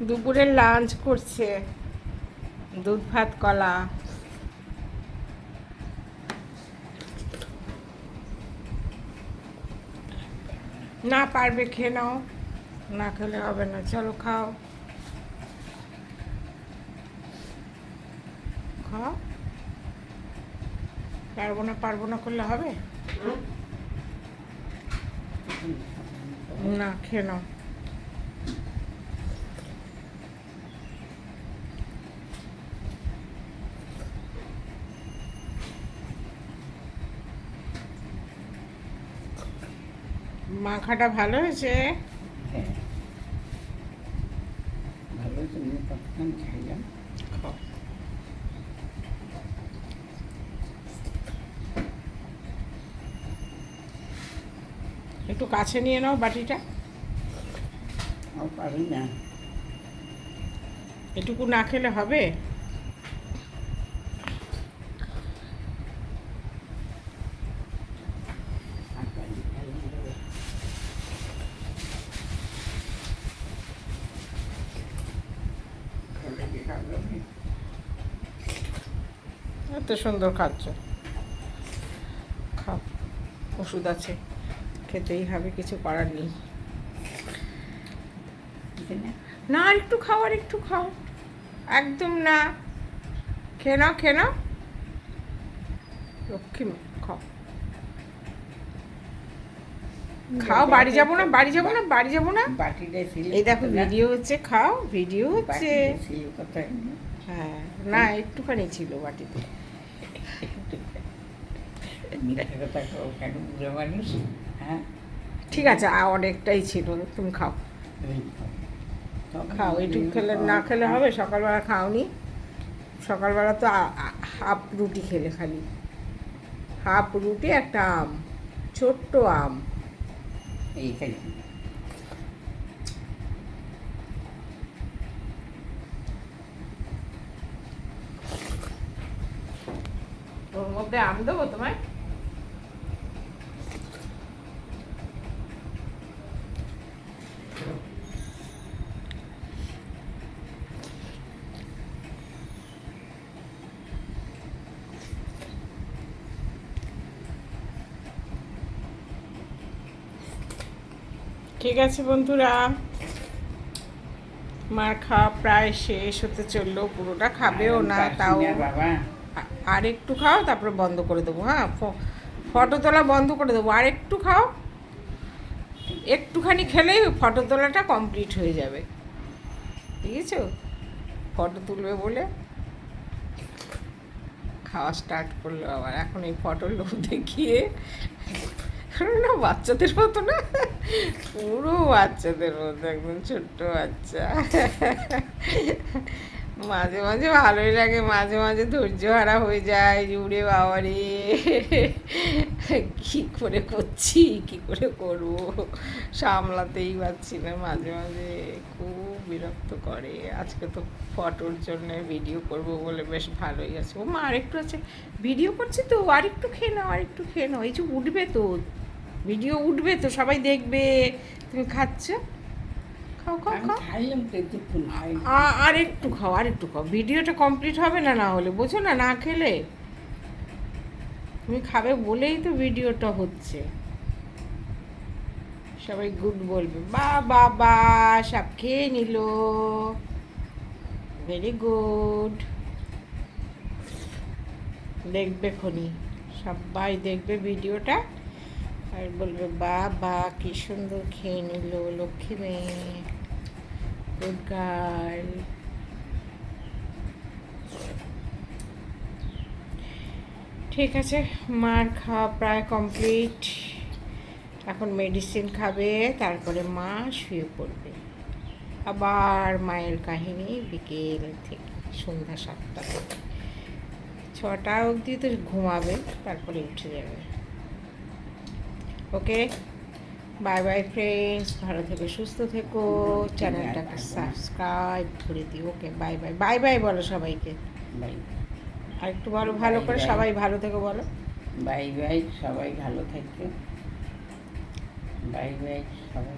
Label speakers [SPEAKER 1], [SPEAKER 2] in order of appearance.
[SPEAKER 1] দুপুরে লাঞ্চ করছে, দুধ ভাত কলা। না পারবে, খেয়ে নাও, না খেলে হবে না। চলো খাও, খাও। পারবো না করলে হবে না, খেয়ে নাও। মাখাটা ভালো হয়েছে?
[SPEAKER 2] হ্যাঁ, ভালো হয়েছে। ততক্ষণ খাইলাম।
[SPEAKER 1] খাও। একটু কাছে নিয়ে নাও বাটিটা।
[SPEAKER 2] পারি না।
[SPEAKER 1] এটুকু না খেলে হবে? এত সুন্দর খাচ্ছ, খাও। ওষুধ আছে, খেতেই হবে, কিছু করার নেই। না, আর একটু খাও, আর একটু খাও। একদম না, খেয়ে নাও, খেয়ে নাও। লক্ষ্মী মা, খাও খাও। বাড়ি যাবো না, বাড়ি যাবো না, বাড়ি যাবো না। এই দেখো ভিডিও হচ্ছে, খাও, ভিডিও হচ্ছে। হ্যাঁ, না একটুখানি ছিল বাটিতে।
[SPEAKER 2] হ্যাঁ,
[SPEAKER 1] ঠিক আছে, অনেকটাই ছিল, তুমি খাও, খাও। এইটুকু খেলে না খেলে হবে? সকালবেলা খাওনি? সকালবেলা তো হাফ রুটি খেলে, খালি হাফ রুটি, একটা আম, ছোট্ট আম।
[SPEAKER 2] এইটাই
[SPEAKER 1] ওর মধ্যে আম দেবো তোমায়? ঠিক আছে বন্ধুরা, মার খাওয়া প্রায় শেষ হতে চললো। পুরোটা খাবেও না, তাও আর একটু খাও, তারপরে বন্ধ করে দেবো। হ্যাঁ, ফটো তোলা বন্ধ করে দেবো। আর একটু খাও, একটুখানি খেলেই ফটো তোলাটা কমপ্লিট হয়ে যাবে। ঠিক আছে, ফটো তুলবে বলে খাওয়া স্টার্ট করলো আবার। এখন এই ফটোর লোক দেখিয়ে না, বাচ্চাদের মতো না, পুরো বাচ্চাদের মতো, একদম ছোট্ট বাচ্চা। মাঝে মাঝে ভালোই লাগে, মাঝে মাঝে ধৈর্য হারা হয়ে যায়। জুড়ে বাবারে, কি করে করছি, কি করে করবো, সামলাতেই পারছি না। মাঝে মাঝে খুব বিরক্ত করে। আজকে তো ফটোর জন্য ভিডিও করব বলে বেশ ভালোই আছে। ও মা, আরেকটু আছে, ভিডিও করছি তো, আরেকটু খেয়ে নাও, আরেকটু খেয়ে নাও। এই যে উঠবে তো, ভিডিও উঠবে তো, সবাই দেখবে তুমি খাচ্ছ। খাও খাও খাও, আর একটু খাও, আর একটু খাও। ভিডিওটা কমপ্লিট হবে না না হলে, বোঝো না, না খেলে। তুমি খাবে বলেই তো ভিডিওটা হচ্ছে। সবাই গুড বলবে, বা বাবা সব খেয়ে নিল, ভেরি গুড। দেখবে খনি, সবাই দেখবে ভিডিওটা আর বলবে বাবা কি সুন্দর খেয়ে নিল, লক্ষ্মী মেয়ে, গুড গার্ল। ঠিক আছে, মার খাওয়া প্রায় কমপ্লিট। এখন মেডিসিন খাবে, তারপরে মা শুয়ে পড়বে। আবার মায়ের কাহিনী বিকেল থেকে সন্ধ্যা 7টা থেকে 6টা অবধি তো ঘুমাবে, তারপরে উঠে যাবে। ওকে, বাই বাই ফ্রেন্ডস, ভালো থেকো, সুস্থ থেকো, চ্যানেলটাকে সাবস্ক্রাইব করে দিও। ওকে, বাই বাই, বাই বাই বলো সবাইকে।
[SPEAKER 2] বাই।
[SPEAKER 1] আর একটু বলো, ভালো করে, সবাই ভালো থেকো বলো।
[SPEAKER 2] বাই বাই, সবাই ভালো থাকবে। বাই বাই সবাই।